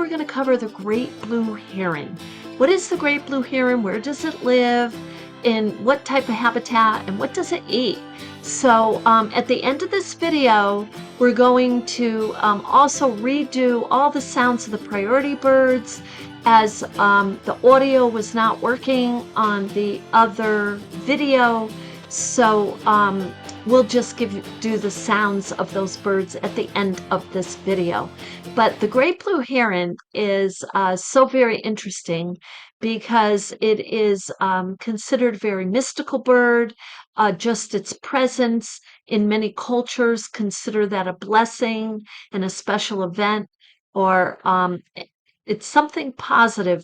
we're going to cover the great blue heron. What is the great blue heron? Where does it live? In what type of habitat? And what does it eat? So at the end of this video, we're going to also redo all the sounds of the priority birds, as the audio was not working on the other video. So we'll just do the sounds of those birds at the end of this video. But the great blue heron is so very interesting because it is considered a very mystical bird. Just its presence in many cultures consider that a blessing and a special event, or it's something positive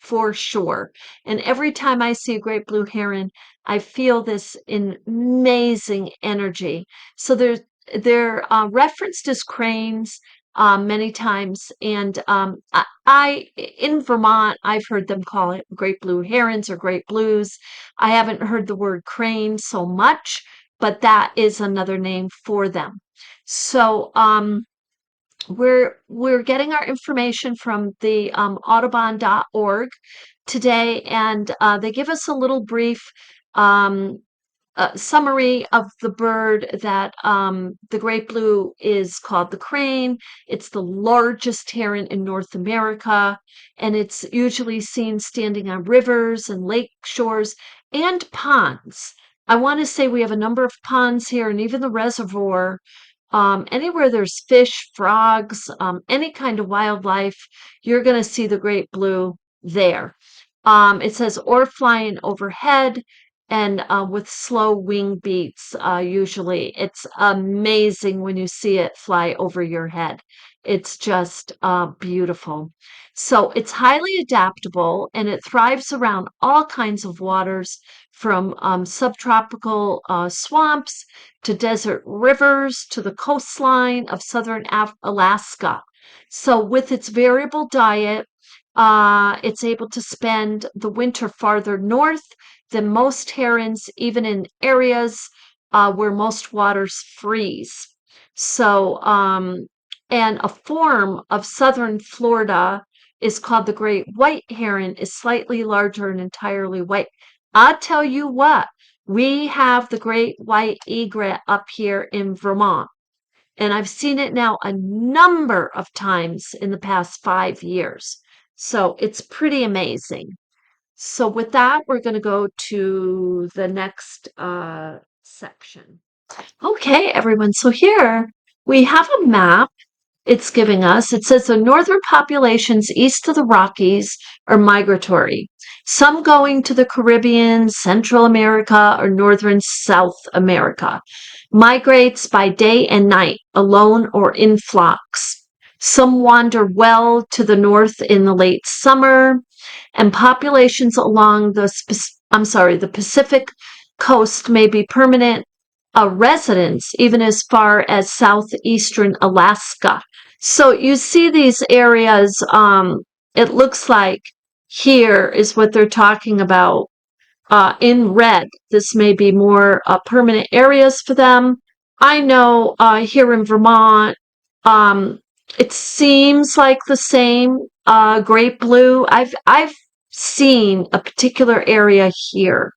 for sure. And every time I see a great blue heron, I feel this amazing energy. So they're referenced as cranes many times, and I in Vermont, I've heard them call it great blue herons or great blues. I haven't heard the word crane so much, but that is another name for them. So we're getting our information from the Audubon.org today, and they give us a little brief summary of the bird. That the great blue is called the crane. It's the largest heron in North America, and it's usually seen standing on rivers and lake shores and ponds. I want to say we have a number of ponds here, and even the reservoir. Anywhere there's fish, frogs, any kind of wildlife, you're going to see the great blue there. It says or flying overhead, and with slow wing beats. Usually it's amazing when you see it fly over your head. It's just beautiful. So it's highly adaptable, and it thrives around all kinds of waters, from subtropical swamps to desert rivers to the coastline of southern Alaska. So with its variable diet, it's able to spend the winter farther north than most herons, even in areas where most waters freeze. So, and a form of southern Florida is called the great white heron, is slightly larger and entirely white. I'll tell you what, we have the great white egret up here in Vermont, and I've seen it now a number of times in the past 5 years. So it's pretty amazing. So with that, we're going to go to the next section. Okay, everyone. So here we have a map it's giving us. It says the northern populations east of the Rockies are migratory, some going to the Caribbean, Central America, or northern South America. Migrates by day and night, alone or in flocks. Some wander well to the north in the late summer, and populations along the Pacific coast may be permanent residents even as far as southeastern Alaska. So you see these areas, it looks like here is what they're talking about in red. This may be more permanent areas for them. I know here in Vermont, it seems like the same great blue. I've seen a particular area here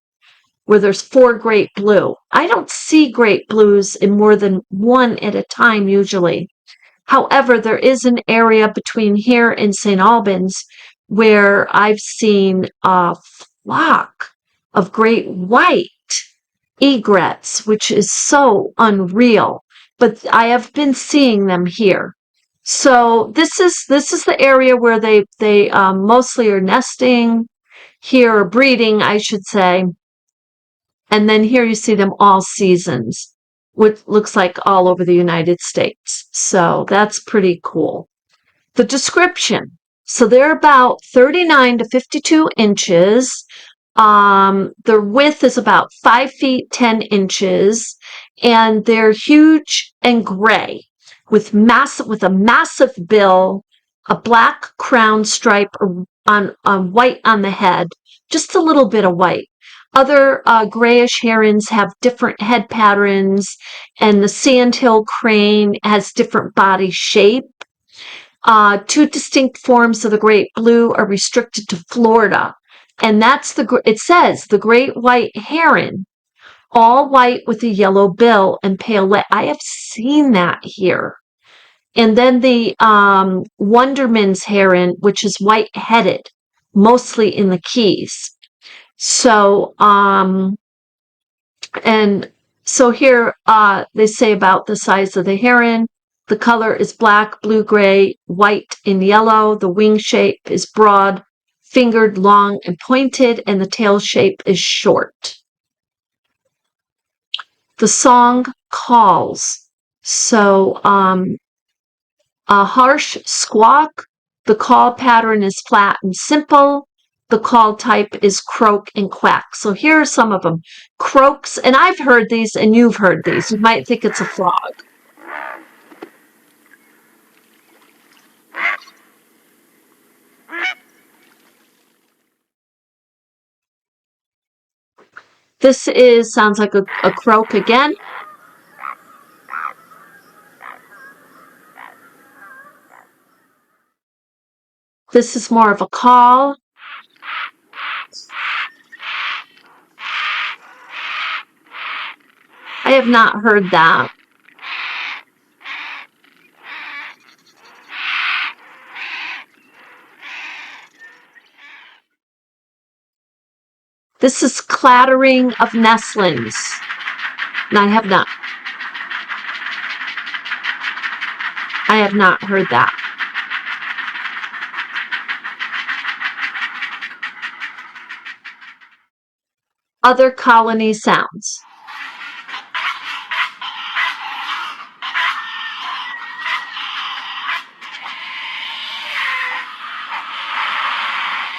where there's 4 great blue. I don't see great blues in more than one at a time usually. However, there is an area between here and St. Albans where I've seen a flock of great white egrets, which is so unreal. But I have been seeing them here. So this is the area where they mostly are nesting here, or breeding, I should say. And then here you see them all seasons, which looks like all over the United States. So that's pretty cool. The description. So they're about 39 to 52 inches. Their width is about 5 feet 10 inches, and they're huge and gray with a massive bill, a black crown stripe on white on the head, just a little bit of white. Other grayish herons have different head patterns, and the sandhill crane has different body shape. Two distinct forms of the great blue are restricted to Florida. And it says the great white heron, all white with a yellow bill and pale leg. I have seen that here. And then the Wonderman's heron, which is white-headed, mostly in the Keys. So, and so here they say about the size of the heron. The color is black, blue, gray, white, and yellow. The wing shape is broad, fingered, long, and pointed, and the tail shape is short. The song calls. So, a harsh squawk. The call pattern is flat and simple. The call type is croak and quack. So here are some of them. Croaks, and I've heard these and you've heard these. You might think it's a frog. This sounds like a croak again. This is more of a call. I have not heard that. This is clattering of nestlings. And I have not heard that. Other colony sounds.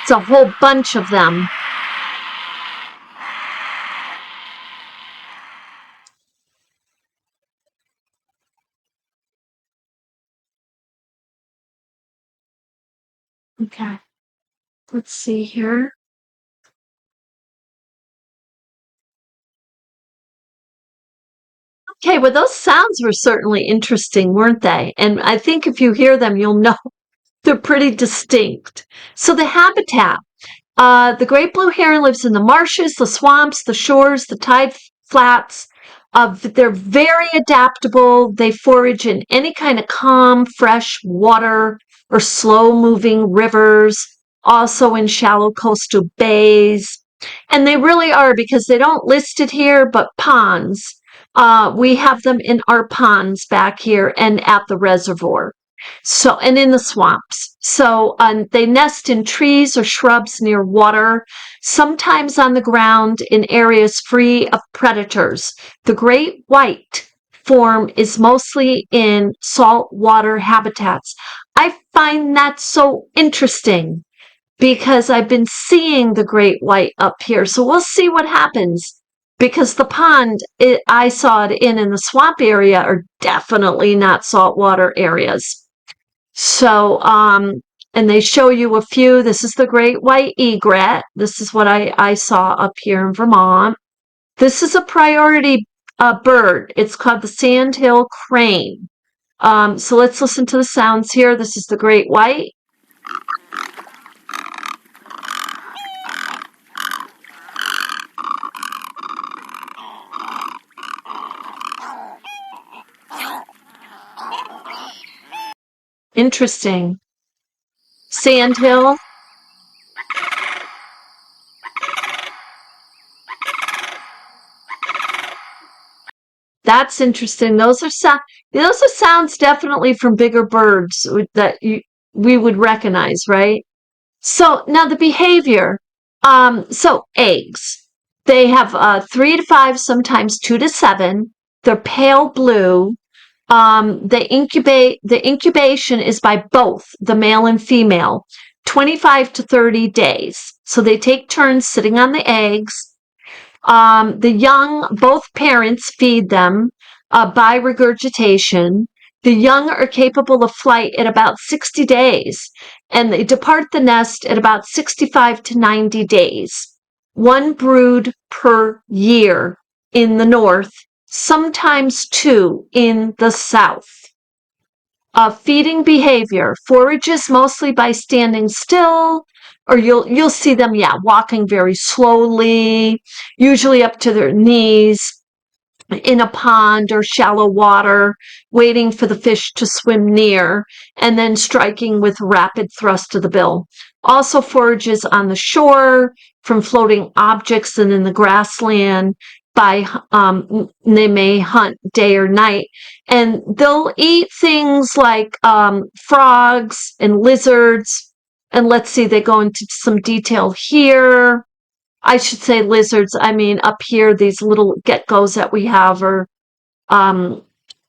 It's a whole bunch of them. Okay, let's see here. Okay, well, those sounds were certainly interesting, weren't they? And I think if you hear them, you'll know they're pretty distinct. So the habitat. The great blue heron lives in the marshes, the swamps, the shores, the tide flats. They're very adaptable. They forage in any kind of calm, fresh water or slow-moving rivers, also in shallow coastal bays. And they really are, because they don't list it here, but ponds. We have them in our ponds back here and at the reservoir. So, and in the swamps. So, they nest in trees or shrubs near water, sometimes on the ground in areas free of predators. The great white form is mostly in saltwater habitats. I find that so interesting because I've been seeing the great white up here. So we'll see what happens, because the pond I saw it in the swamp area are definitely not saltwater areas. So, and they show you a few. This is the great white egret. This is what I saw up here in Vermont. This is a priority bird. It's called the sandhill crane. So let's listen to the sounds here. This is the great white. Interesting. Sandhill. That's interesting. Those are sounds definitely from bigger birds that we would recognize, right? So now the behavior. So eggs. They have 3 to 5, sometimes 2 to 7. They're pale blue. The incubation is by both the male and female, 25 to 30 days. So they take turns sitting on the eggs. The young, both parents feed them by regurgitation. The young are capable of flight at about 60 days, and they depart the nest at about 65 to 90 days. One brood per year in the north, sometimes two in the south. Feeding behavior forages mostly by standing still, or you'll see them, yeah, walking very slowly, usually up to their knees in a pond or shallow water, waiting for the fish to swim near, and then striking with rapid thrust of the bill. Also forages on the shore, from floating objects and in the grassland. They may hunt day or night, and they'll eat things like frogs and lizards. And let's see, they go into some detail here. I should say lizards. I mean, up here, these little geckos that we have are, um,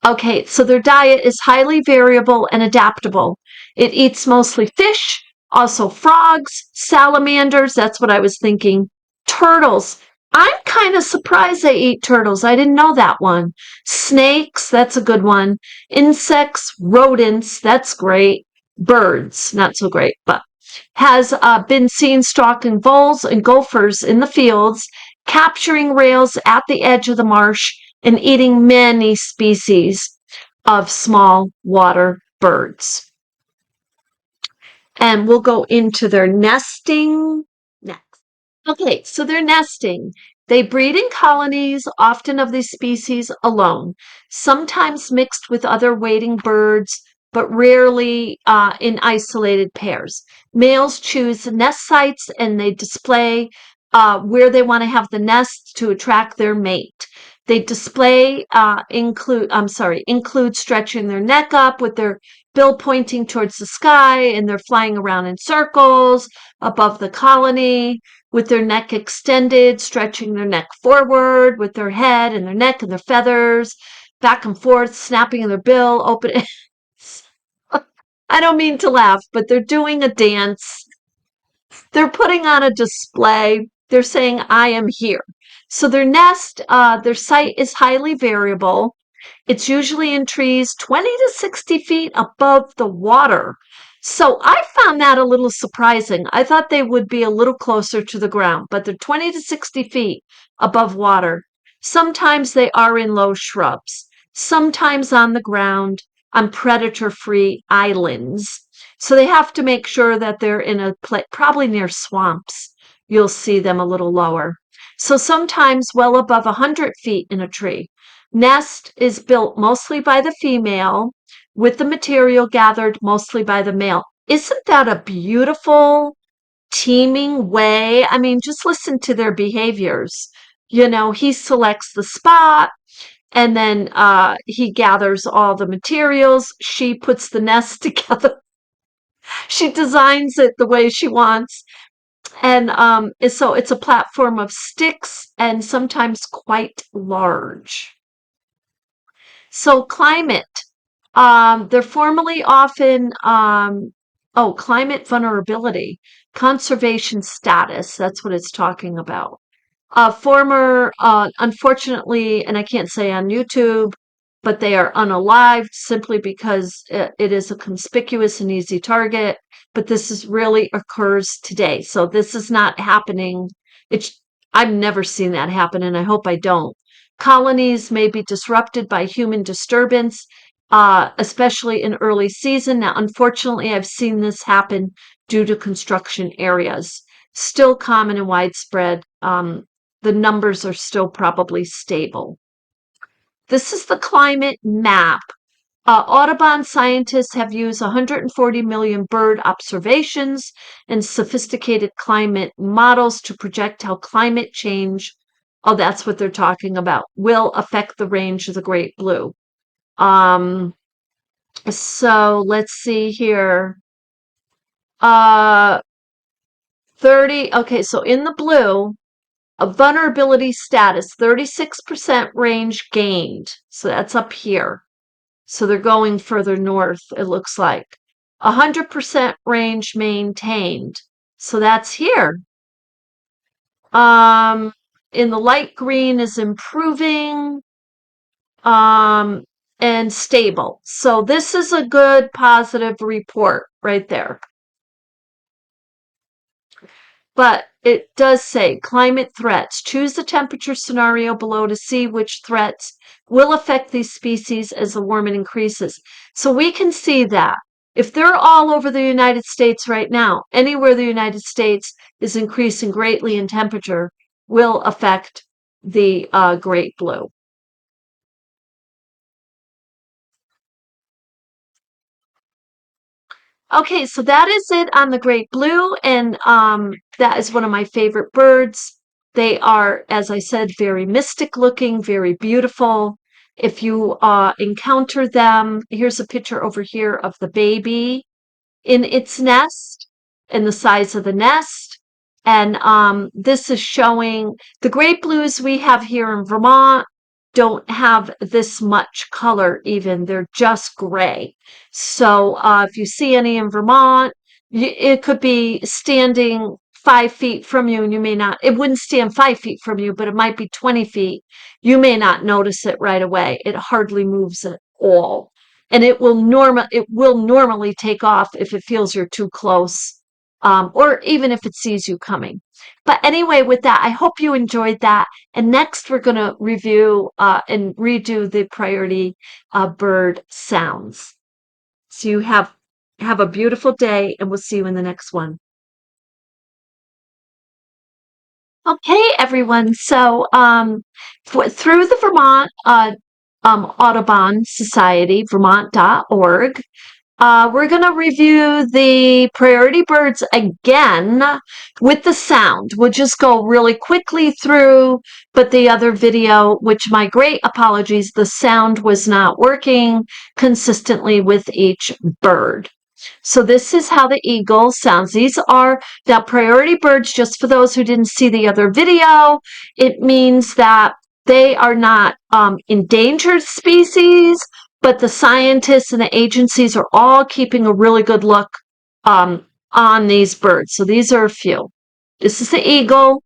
okay, so their diet is highly variable and adaptable. It eats mostly fish, also frogs, salamanders. That's what I was thinking. Turtles. I'm kind of surprised they eat turtles. I didn't know that one. Snakes. That's a good one. Insects, rodents. That's great. Birds. Not so great, but has been seen stalking voles and gophers in the fields, capturing rails at the edge of the marsh, and eating many species of small water birds. And we'll go into their nesting next. Okay, so they're nesting. They breed in colonies, often of these species alone, sometimes mixed with other wading birds, but rarely in isolated pairs. Males choose nest sites and they display where they want to have the nest to attract their mate. They include stretching their neck up with their bill pointing towards the sky, and they're flying around in circles above the colony with their neck extended, stretching their neck forward with their head and their neck and their feathers, back and forth, snapping their bill, open. I don't mean to laugh, but they're doing a dance. They're putting on a display. They're saying, I am here. So their site is highly variable. It's usually in trees 20 to 60 feet above the water. So I found that a little surprising. I thought they would be a little closer to the ground, but they're 20 to 60 feet above water. Sometimes they are in low shrubs, sometimes on the ground on predator-free islands. So they have to make sure that they're in a place, probably near swamps. You'll see them a little lower. So sometimes well above 100 feet in a tree. Nest is built mostly by the female, with the material gathered mostly by the male. Isn't that a beautiful, teaming way? I mean, just listen to their behaviors. He selects the spot and then he gathers all the materials. She puts the nest together. She designs it the way she wants. And so it's a platform of sticks and sometimes quite large. So climate, they're formally often, climate vulnerability, conservation status, that's what it's talking about. Unfortunately, and I can't say on YouTube, but they are unalived simply because it is a conspicuous and easy target. But this is really occurs today. So this is not happening. I've never seen that happen, and I hope I don't. Colonies may be disrupted by human disturbance, especially in early season. Now, unfortunately, I've seen this happen due to construction areas. Still common and widespread. The numbers are still probably stable. This is the climate map. Audubon scientists have used 140 million bird observations and sophisticated climate models to project how climate change, oh, that's what they're talking about, will affect the range of the great blue. So let's see here. 30, okay, so in the blue, a vulnerability status, 36% range gained. So that's up here. So they're going further north, it looks like. 100% range maintained. So that's here. In the light green is improving and stable. So this is a good positive report right there. but it does say climate threats. Choose the temperature scenario below to see which threats will affect these species as the warming increases. So we can see that if they're all over the United States right now, anywhere the United States is increasing greatly in temperature will affect the great blue. Okay, so that is it on the great blue, and that is one of my favorite birds. They are, as I said, very mystic looking, very beautiful. If you encounter them, here's a picture over here of the baby in its nest and the size of the nest. And this is showing the great blues we have here in Vermont don't have this much color even. They're just gray. So if you see any in Vermont, it could be standing 5 feet from you and you may not, it wouldn't stand 5 feet from you, but it might be 20 feet. You may not notice it right away. It hardly moves at all. And it will normally take off if it feels you're too close, or even if it sees you coming. But anyway, with that, I hope you enjoyed that. And next, we're going to review and redo the priority bird sounds. So you have a beautiful day, and we'll see you in the next one. Okay, everyone. So through the Vermont Audubon Society, Vermont.org, we're going to review the priority birds again with the sound. We'll just go really quickly through, but the other video, which my great apologies, the sound was not working consistently with each bird. So this is how the eagle sounds. These are the priority birds, just for those who didn't see the other video. It means that they are not endangered species, but the scientists and the agencies are all keeping a really good look on these birds. So these are a few. This is the eagle.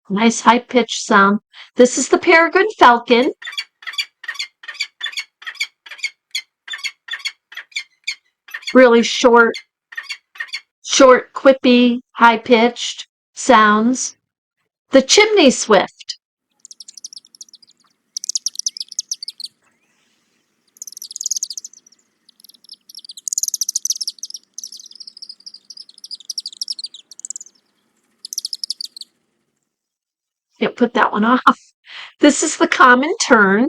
Nice high-pitched sound. This is the peregrine falcon. Really short, quippy, high-pitched sounds. The chimney swift. Can't put that one off. This is the common tern.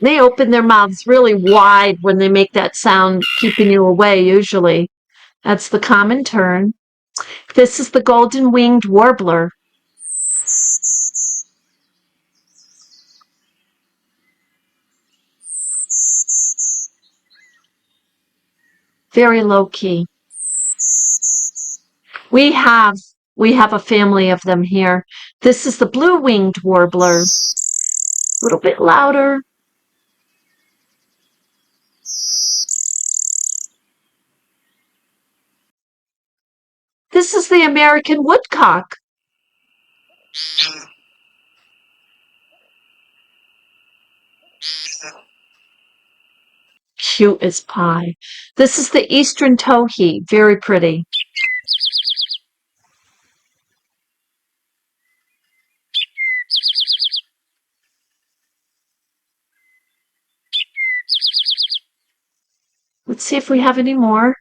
They open their mouths really wide when they make that sound, keeping you away usually. That's the common tern. This is the golden-winged warbler. Very low key. We have a family of them here. This is the blue-winged warbler. A little bit louder. This is the American woodcock. Cute as pie. This is the eastern towhee. Very pretty. Let's see if we have any more.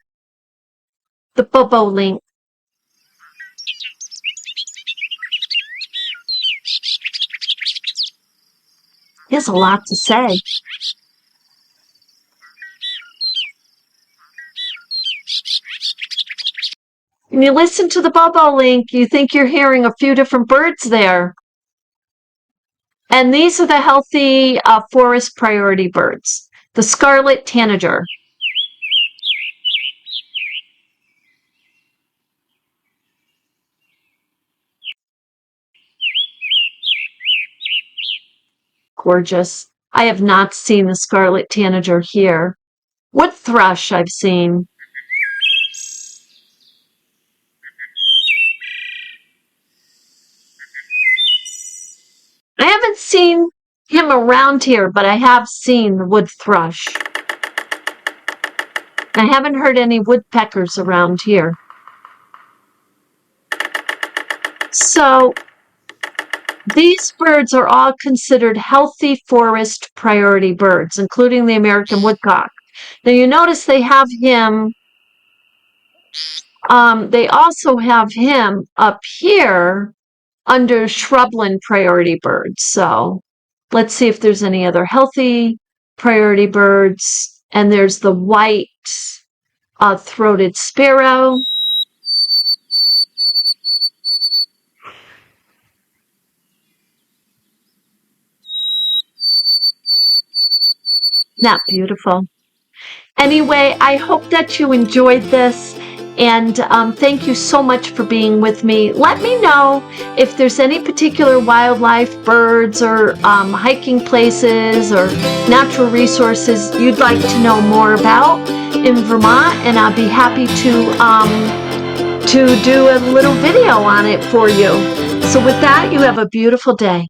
The bobolink. He has a lot to say. When you listen to the bobolink, you think you're hearing a few different birds there. And these are the healthy forest priority birds. The scarlet tanager. Gorgeous. I have not seen the scarlet tanager here. Wood thrush I've seen. seen him around here, but I have seen the wood thrush. I haven't heard any woodpeckers around here. So these birds are all considered healthy forest priority birds, including the American woodcock. Now you notice they have him, they also have him up here under shrubland priority birds. So let's see if there's any other healthy priority birds. And there's the white throated sparrow. Not beautiful. Anyway, I hope that you enjoyed this, and thank you so much for being with me. Let me know if there's any particular wildlife, birds, or hiking places or natural resources you'd like to know more about in Vermont, and I'll be happy to do a little video on it for you. So with that, you have a beautiful day.